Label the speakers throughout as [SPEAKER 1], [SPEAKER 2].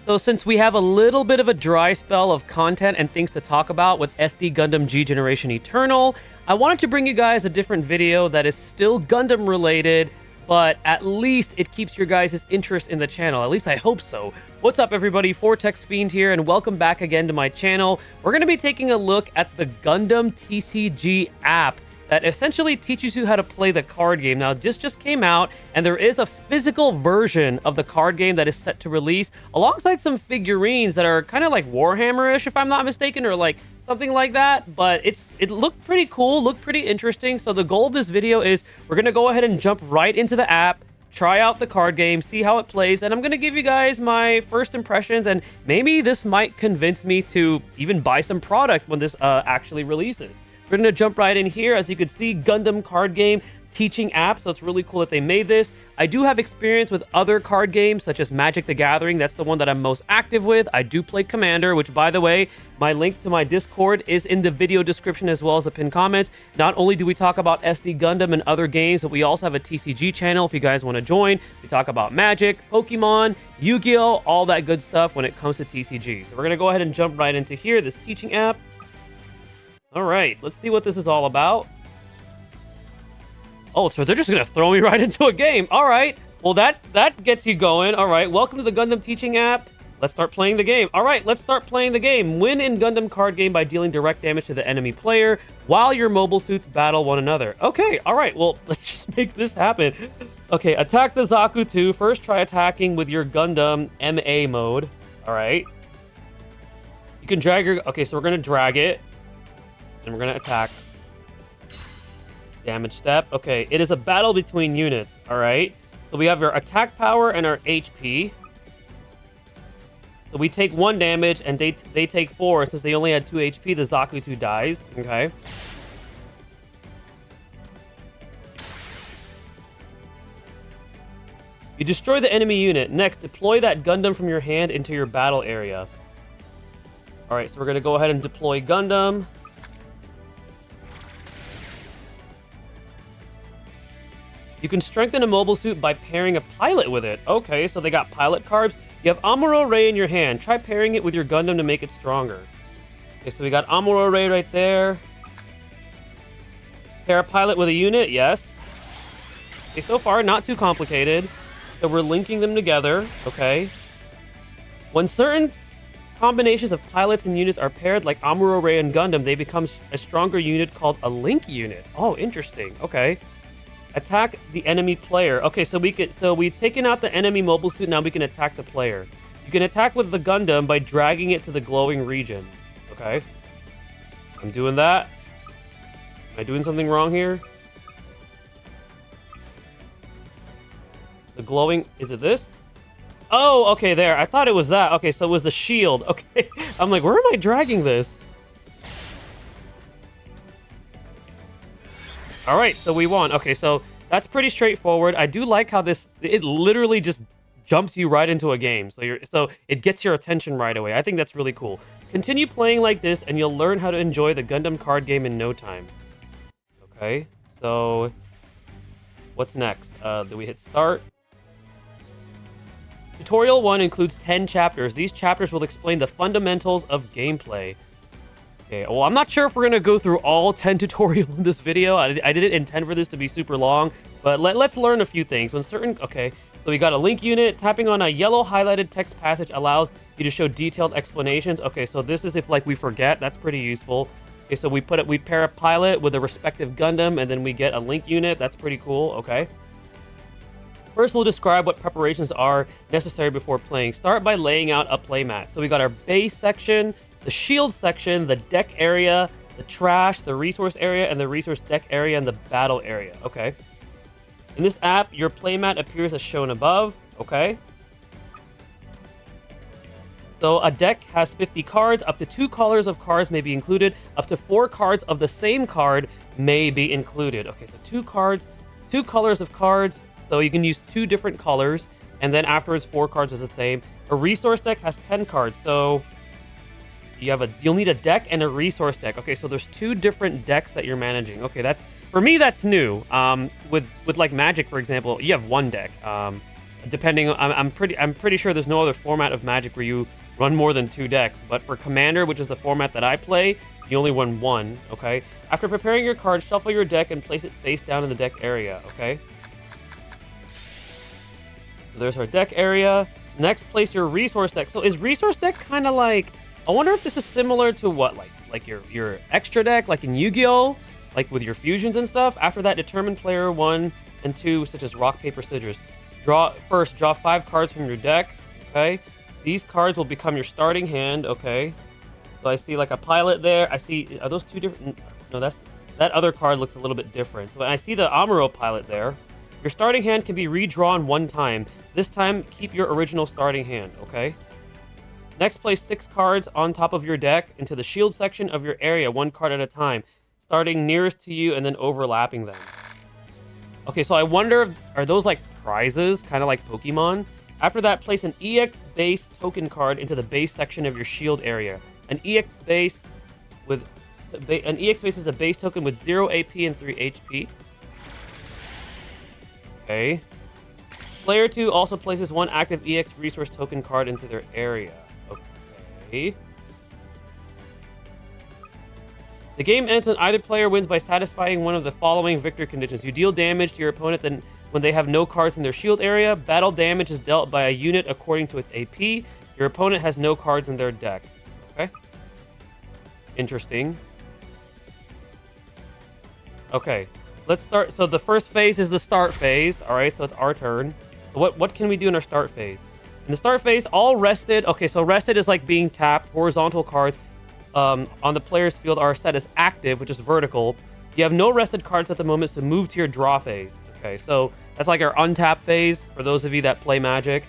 [SPEAKER 1] So since we have a little bit of a dry spell of content and things to talk about with SD Gundam G Generation Eternal, I wanted to bring you guys a different video that is still Gundam related, but at least it keeps your guys' interest in the channel. At least I hope so. What's up, everybody? Vortex Fiend here, and welcome back again to my channel. We're going to be taking a look at the Gundam TCG app that essentially teaches you how to play the card game. Now, this just came out, and there is a physical version of the card game that is set to release, alongside some figurines that are kind of like Warhammer-ish, if I'm not mistaken, or like something like that. But it looked pretty cool, looked pretty interesting. So the goal of this video is we're going to go ahead and jump right into the app, try out the card game, see how it plays, and I'm going to give you guys my first impressions, and maybe this might convince me to even buy some product when this actually releases. We're going to jump right in here. As you can see, Gundam Card Game teaching app, so it's really cool that they made this. I do have experience with other card games, such as Magic the Gathering. That's the one that I'm most active with. I do play Commander, which, by the way, my link to my Discord is in the video description as well as the pinned comments. Not only do we talk about SD Gundam and other games, but we also have a TCG channel if you guys want to join. We talk about Magic, Pokemon, Yu-Gi-Oh!, all that good stuff when it comes to TCG. So we're going to go ahead and jump right into here, this teaching app. All right, let's see what this is all about. Oh, so they're just going to throw me right into a game. All right, well, that gets you going. All right, welcome to the Gundam Teaching app. Let's start playing the game. All right, let's start playing the game. Win in Gundam Card Game by dealing direct damage to the enemy player while your mobile suits battle one another. Okay, all right, well, let's just make this happen. Okay, attack the Zaku 2. First, try attacking with your Gundam MA mode. All right. You can drag your... Okay, so we're going to drag it. And we're going to attack. Damage step. Okay, it is a battle between units. All right. So we have our attack power and our HP. So we take 1 damage and they take 4. And since they only had 2 HP, the Zaku 2 dies. Okay. You destroy the enemy unit. Next, deploy that Gundam from your hand into your battle area. All right, so we're going to go ahead and deploy Gundam. You can strengthen a mobile suit by pairing a pilot with it. Okay, so they got pilot cards. You have Amuro Ray in your hand. Try pairing it with your Gundam to make it stronger. Okay, so we got Amuro Ray right there. Pair a pilot with a unit, yes. Okay, so far, not too complicated. So we're linking them together, okay. When certain combinations of pilots and units are paired, like Amuro Ray and Gundam, they become a stronger unit called a link unit. Oh, interesting, okay. Attack the enemy player. Okay, so we've taken out the enemy mobile suit. Now we can attack the player. You can attack with the Gundam by dragging it to the glowing region. Okay. I'm doing that. Am I doing something wrong here? The glowing... Is it this? Oh, okay, there. I thought it was that. Okay, so it was the shield. Okay. I'm like, where am I dragging this? All right, so we won. Okay, so that's pretty straightforward. I do like how it literally just jumps you right into a game. So it gets your attention right away. I think that's really cool. Continue playing like this and you'll learn how to enjoy the Gundam card game in no time. Okay, so what's next? Do we hit start? Tutorial 1 includes 10 chapters. These chapters will explain the fundamentals of gameplay. Okay, well, I'm not sure if we're going to go through all 10 tutorials in this video. I didn't intend for this to be super long, but let's learn a few things. Okay, so we got a link unit. Tapping on a yellow highlighted text passage allows you to show detailed explanations. Okay, so this is if, like, we forget. That's pretty useful. Okay, so we pair a pilot with a respective Gundam, and then we get a link unit. That's pretty cool. Okay. First, we'll describe what preparations are necessary before playing. Start by laying out a playmat. So we got our base section, the shield section, the deck area, the trash, the resource area, and the resource deck area, and the battle area. Okay. In this app, your playmat appears as shown above. Okay. So a deck has 50 cards. Up to 2 colors of cards may be included. Up to 4 cards of the same card may be included. Okay, so 2 cards, 2 colors of cards. So you can use 2 different colors, and then afterwards 4 cards is the same. A resource deck has 10 cards, so you'll need a deck and a resource deck. Okay, so there's 2 different decks that you're managing. Okay, for me that's new. With like Magic, for example, you have 1 deck. A Depending, I'm pretty sure there's no other format of Magic where you run more than 2 decks. But for Commander, which is the format that I play, you only run 1. Okay. After preparing your card, shuffle your deck and place it face down in the deck area. Okay. So there's our deck area. Next, place your resource deck. So is resource deck kind of like? I wonder if this is similar to what, like your extra deck, like in Yu-Gi-Oh, like with your fusions and stuff. After that, determine player 1 and 2, such as rock, paper, scissors. Draw 5 cards from your deck. Okay, these cards will become your starting hand. Okay, so I see like a pilot there. I see, are those 2 different? No, that other card looks a little bit different. So I see the Amuro pilot there. Your starting hand can be redrawn 1 time. This time, keep your original starting hand. Okay. Next, place 6 cards on top of your deck into the shield section of your area, 1 card at a time, starting nearest to you and then overlapping them. Okay, so I wonder, are those like prizes, kind of like Pokemon? After that, place an EX base token card into the base section of your shield area. An EX base is a base token with 0 AP and 3 HP. Okay. Player 2 also places 1 active EX resource token card into their area. Okay. The game ends when either player wins by satisfying one of the following victory conditions. You deal damage to your opponent when they have no cards in their shield area. Battle damage is dealt by a unit according to its AP. Your opponent has no cards in their deck. Okay. Interesting. Okay. Let's start. So the first phase is the start phase. All right, so it's our turn. So what can we do in our start phase? In the start phase, all rested. Okay, so rested is like being tapped. Horizontal cards on the player's field are set as active, which is vertical. You have no rested cards at the moment, so move to your draw phase. Okay, so that's like our untap phase for those of you that play Magic.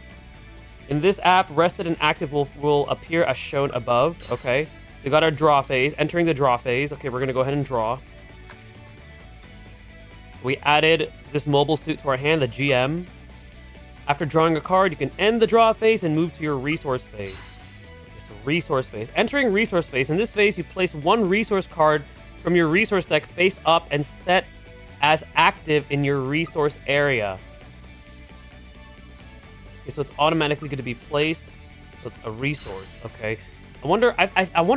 [SPEAKER 1] In this app, rested and active will appear as shown above. Okay, we got our draw phase. Entering the draw phase. Okay, we're gonna go ahead and draw. We added this mobile suit to our hand, the GM. After drawing a card, you can end the draw phase and move to your resource phase. Okay, so resource phase. Entering resource phase. In this phase, you place 1 resource card from your resource deck face up and set as active in your resource area. Okay, so it's automatically going to be placed with a resource. Okay. I wonder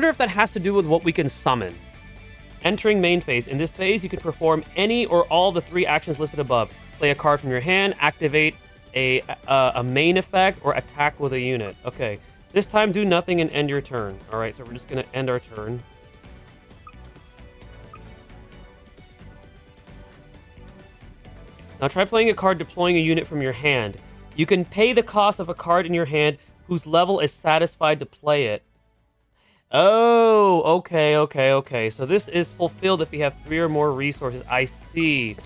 [SPEAKER 1] if that has to do with what we can summon. Entering main phase. In this phase, you can perform any or all the 3 actions listed above. Play a card from your hand, activate a main effect, or attack with a unit. Okay. This time, do nothing and end your turn. All right, so we're just going to end our turn. Now try playing a card deploying a unit from your hand. You can pay the cost of a card in your hand whose level is satisfied to play it. Oh, okay. So this is fulfilled if you have 3 or more resources. I see.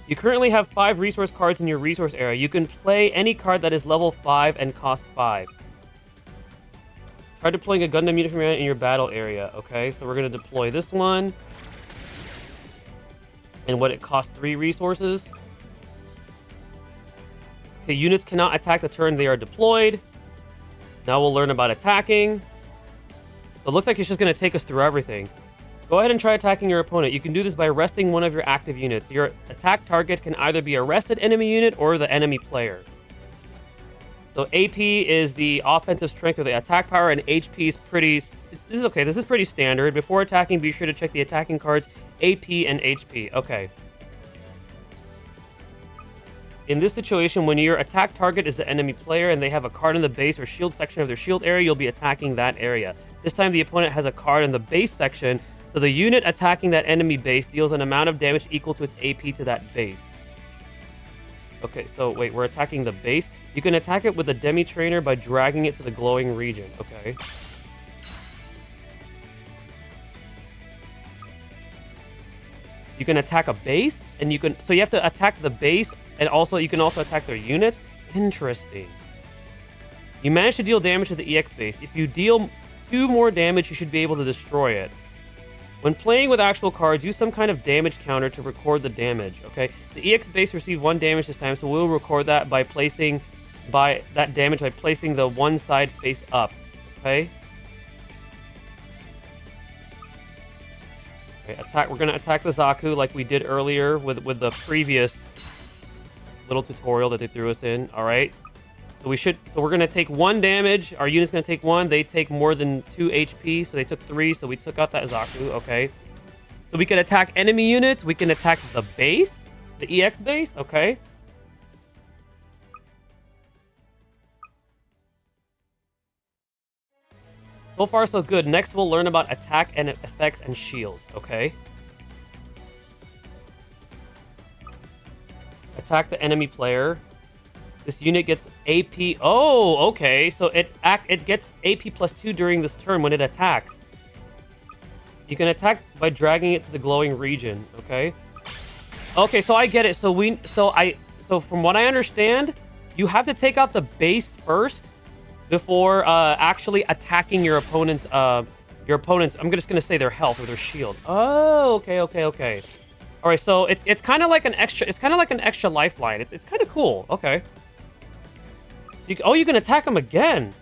[SPEAKER 1] You currently have 5 resource cards in your resource area. You can play any card that is level 5 and costs 5. Try deploying a Gundam unit from your hand in your battle area. Okay, so we're going to deploy this one. And what it costs 3 resources. Okay, units cannot attack the turn they are deployed. Now we'll learn about attacking. So it looks like it's just going to take us through everything. Go ahead and try attacking your opponent. You can do this by arresting one of your active units. Your attack target can either be arrested enemy unit or the enemy player. So AP is the offensive strength or the attack power, and HP is pretty... This is okay. This is pretty standard. Before attacking, be sure to check the attacking cards AP and HP. Okay. In this situation, when your attack target is the enemy player and they have a card in the base or shield section of their shield area, you'll be attacking that area. This time, the opponent has a card in the base section, so the unit attacking that enemy base deals an amount of damage equal to its AP to that base. Okay, so wait, we're attacking the base. You can attack it with a demi-trainer by dragging it to the glowing region. Okay. You can attack a base, and you can... So you have to attack the base, and also you can also attack their units. Interesting. You manage to deal damage to the EX base. If you deal 2 more damage, you should be able to destroy it. When playing with actual cards, use some kind of damage counter to record the damage, okay? The EX base received 1 damage this time, so we'll record that by placing the one side face up, okay? Okay, attack. We're gonna attack the Zaku like we did earlier with the previous little tutorial that they threw us in. All right. So we're gonna take 1 damage. Our unit's gonna take 1. They take more than 2 HP, so they took 3. So we took out that Zaku. Okay. So we can attack enemy units. We can attack the base, the EX base. Okay. So far, so good. Next, we'll learn about attack and effects and shields. Okay. Attack the enemy player. This unit gets AP. Oh, okay. So it gets AP plus 2 during this turn when it attacks. You can attack by dragging it to the glowing region. Okay. Okay, so I get it. So from what I understand, you have to take out the base first before actually attacking your opponent's. I'm just gonna say their health or their shield. Oh, okay. All right, so it's kind of like an extra. It's kind of like an extra lifeline. It's kind of cool. Okay. You can attack them again.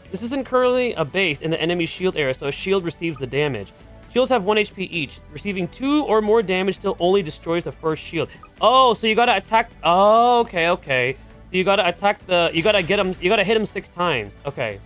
[SPEAKER 1] This isn't currently a base in the enemy shield area, so a shield receives the damage. Shields have 1 HP each. Receiving 2 or more damage still only destroys the first shield. Oh, so you gotta attack. Oh, okay. So you gotta attack the. You gotta get him. You gotta hit him 6 times. Okay.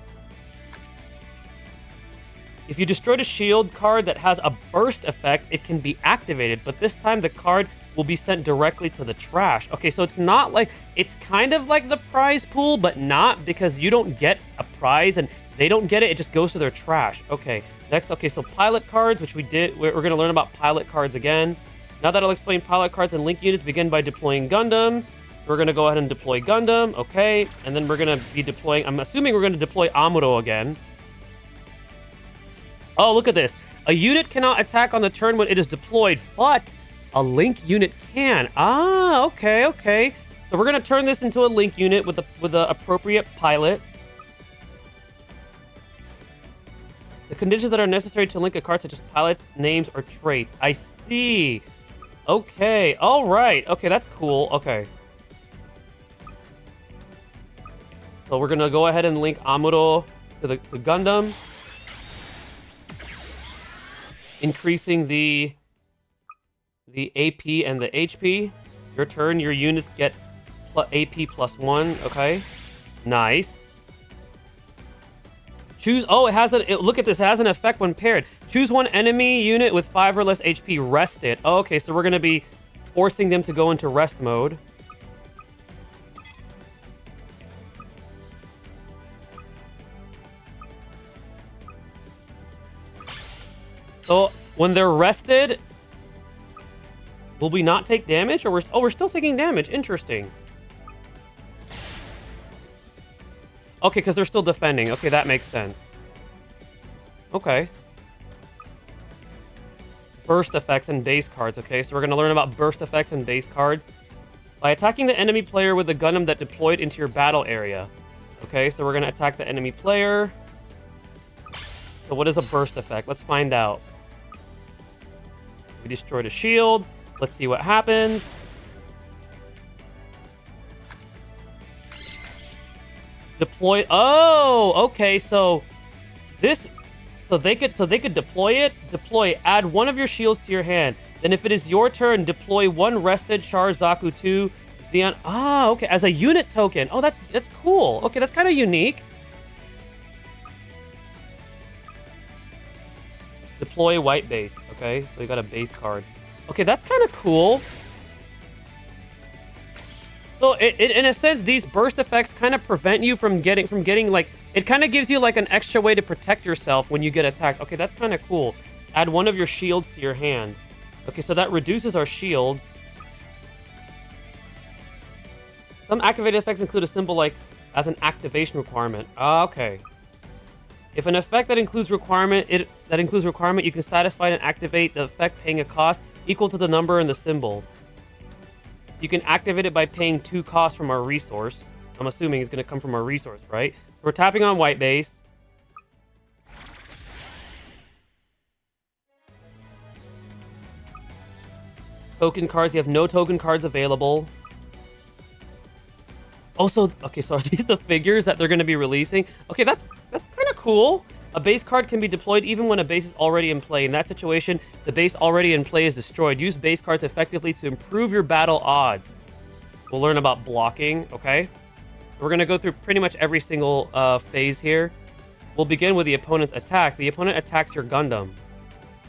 [SPEAKER 1] If you destroy the shield card that has a burst effect, it can be activated, but this time the card will be sent directly to the trash. Okay, so it's not like, it's kind of like the prize pool, but not, because you don't get a prize and they don't get it, it just goes to their trash. Okay, next, okay, so pilot cards, which we did, we're going to learn about pilot cards again. Now that I'll explain pilot cards and link units, begin by deploying Gundam. We're going to go ahead and deploy Gundam, okay, and then we're going to be deploying, I'm assuming we're going to deploy Amuro again. Oh, look at this. A unit cannot attack on the turn when it is deployed, but a link unit can. Ah, okay. So we're going to turn this into a link unit with the appropriate pilot. The conditions that are necessary to link a card, such as pilots, names, or traits. I see. Okay. All right. Okay, that's cool. Okay. So we're going to go ahead and link Amuro to Gundam. Increasing the AP and the HP. Your turn, your units get AP plus 1. Okay. Nice. Choose. Oh, look at this. It has an effect when paired. Choose one enemy unit with 5 or less HP. Rest it. Oh, okay, so we're going to be forcing them to go into rest mode. So when they're rested, will we not take damage? Or we're still taking damage. Interesting. Okay, because they're still defending. Okay, that makes sense. Okay. Burst effects and base cards. Okay, so we're going to learn about burst effects and base cards. By attacking the enemy player with the Gundam that deployed into your battle area. Okay, so we're going to attack the enemy player. So what is a burst effect? Let's find out. We destroyed a shield. Let's see what happens. Deploy. Oh, okay. So this, so they could deploy it. Deploy. Add one of your shields to your hand. Then, if it is your turn, deploy one rested Char Zaku 2 Xeon. Ah, okay. As a unit token. Oh, that's cool. Okay, that's kind of unique. Deploy white base. Okay, so we got a base card. Okay, that's kind of cool. So in a sense, these burst effects kind of prevent you from getting like, it kind of gives you like an extra way to protect yourself when you get attacked. Okay, that's kind of cool. Add one of your shields to your hand. Okay, so that reduces our shields. Some activated effects include a symbol like as an activation requirement. Okay. If an effect that includes requirement, you can satisfy and activate the effect paying a cost equal to the number in the symbol. You can activate it by paying 2 costs from our resource. I'm assuming it's going to come from our resource, right? So we're tapping on white base. Token cards. You have no token cards available. Also, okay, so are these the figures that they're going to be releasing? Okay, that's kind of cool. A base card can be deployed even when a base is already in play. In that situation, the base already in play is destroyed. Use base cards effectively to improve your battle odds. We'll learn about blocking, okay? We're going to go through pretty much every single phase here. We'll begin with the opponent's attack. The opponent attacks your Gundam.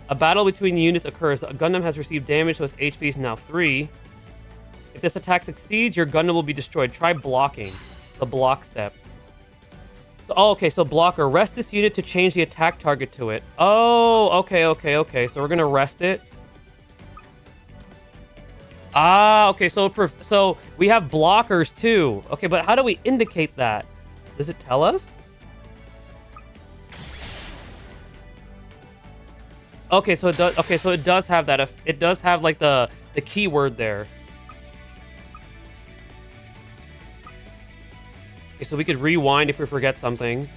[SPEAKER 1] A battle between units occurs. A Gundam has received damage, so its HP is now 3. If this attack succeeds, your Gundam will be destroyed. Try blocking. The block step. So, oh, okay, so blocker. Rest this unit to change the attack target to it. Oh, okay. So we're going to rest it. Ah, okay, so we have blockers too. Okay, but how do we indicate that? Does it tell us? Okay, so it does. Okay, so it does have that. It does have like the keyword there. Okay, so we could rewind if we forget something.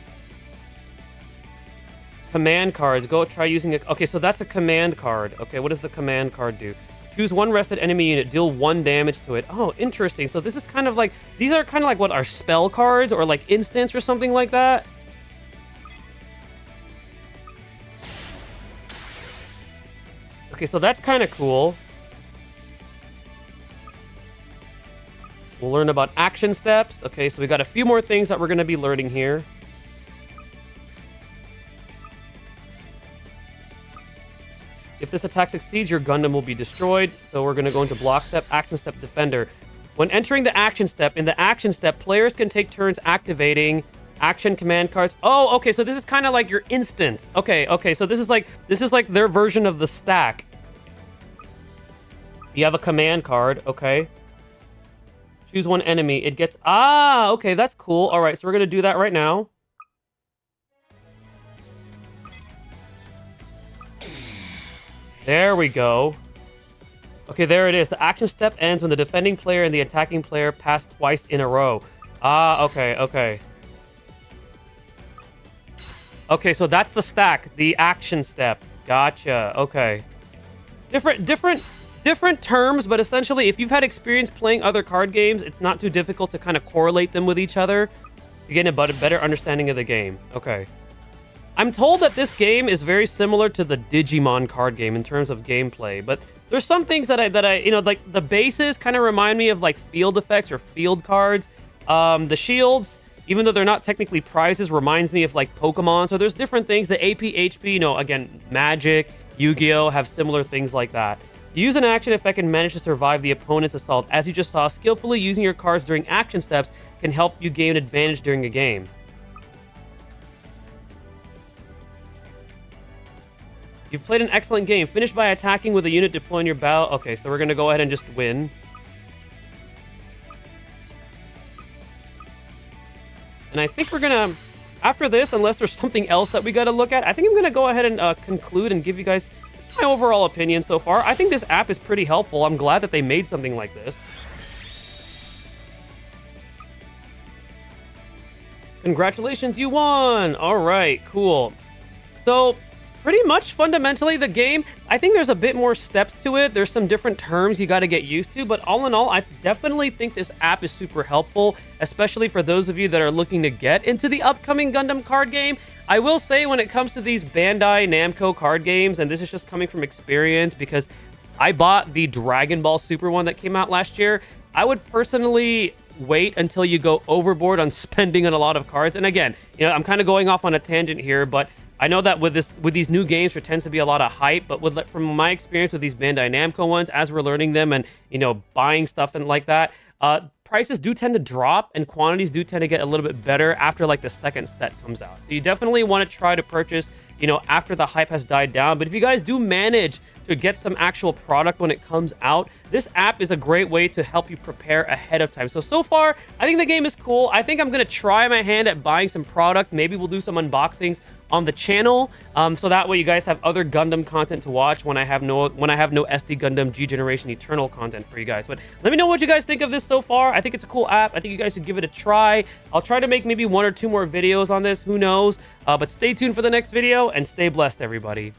[SPEAKER 1] Command cards. Go try using it. Okay, so that's a command card. Okay, what does the command card do? Choose one rested enemy unit. Deal 1 damage to it. Oh, interesting. So this is kind of like... These are kind of like what are spell cards or like instants or something like that. Okay, so that's kind of cool. We'll learn about action steps. Okay, so we got a few more things that we're going to be learning here. If this attack succeeds, your Gundam will be destroyed. So we're going to go into block step, action step, defender. When entering the action step, in the action step, players can take turns activating action command cards. Oh, okay, so this is kind of like your instance. Okay, so this is like their version of the stack. You have a command card, okay. Choose one enemy. It gets... Ah, okay, that's cool. All right, so we're going to do that right now. There we go. Okay, there it is. The action step ends when the defending player and the attacking player pass twice in a row. Ah, okay. Okay, so that's the stack. The action step. Gotcha. Okay. Different terms, but essentially, if you've had experience playing other card games, it's not too difficult to kind of correlate them with each other to get a better understanding of the game. Okay. I'm told that this game is very similar to the Digimon card game in terms of gameplay, but there's some things that I you know, like the bases kind of remind me of like field effects or field cards. The shields, even though they're not technically prizes, reminds me of like Pokemon. So there's different things. The AP, HP, you know, again, Magic, Yu-Gi-Oh! Have similar things like that. Use an action effect and manage to survive the opponent's assault. As you just saw, skillfully using your cards during action steps can help you gain advantage during a game. You've played an excellent game. Finish by attacking with a unit deploying your battle. Okay, so we're going to go ahead and just win. And I think we're going to... After this, unless there's something else that we got to look at, I think I'm going to go ahead and conclude and give you guys my overall opinion so far. I think this app is pretty helpful. I'm glad that they made something like this. Congratulations, you won! Alright, cool. So... pretty much, fundamentally, the game, I think there's a bit more steps to it. There's some different terms you got to get used to, but all in all, I definitely think this app is super helpful, especially for those of you that are looking to get into the upcoming Gundam card game. I will say, when it comes to these Bandai Namco card games, and this is just coming from experience, because I bought the Dragon Ball Super one that came out last year, I would personally wait until you go overboard on spending on a lot of cards. And again, you know, I'm kind of going off on a tangent here, but I know that with these new games, there tends to be a lot of hype, but from my experience with these Bandai Namco ones, as we're learning them and, you know, buying stuff and like that, prices do tend to drop and quantities do tend to get a little bit better after like the second set comes out. So you definitely want to try to purchase, you know, after the hype has died down. But if you guys do manage to get some actual product when it comes out, this app is a great way to help you prepare ahead of time. So far, I think the game is cool. I think I'm going to try my hand at buying some product. Maybe we'll do some unboxings on the channel, so that way you guys have other Gundam content to watch when I have no SD Gundam G Generation Eternal content for you guys. But let me know what you guys think of this so far. I think it's a cool app. I think you guys should give it a try. I'll try to make maybe 1 or 2 more videos on this. Who knows? But stay tuned for the next video and stay blessed, everybody.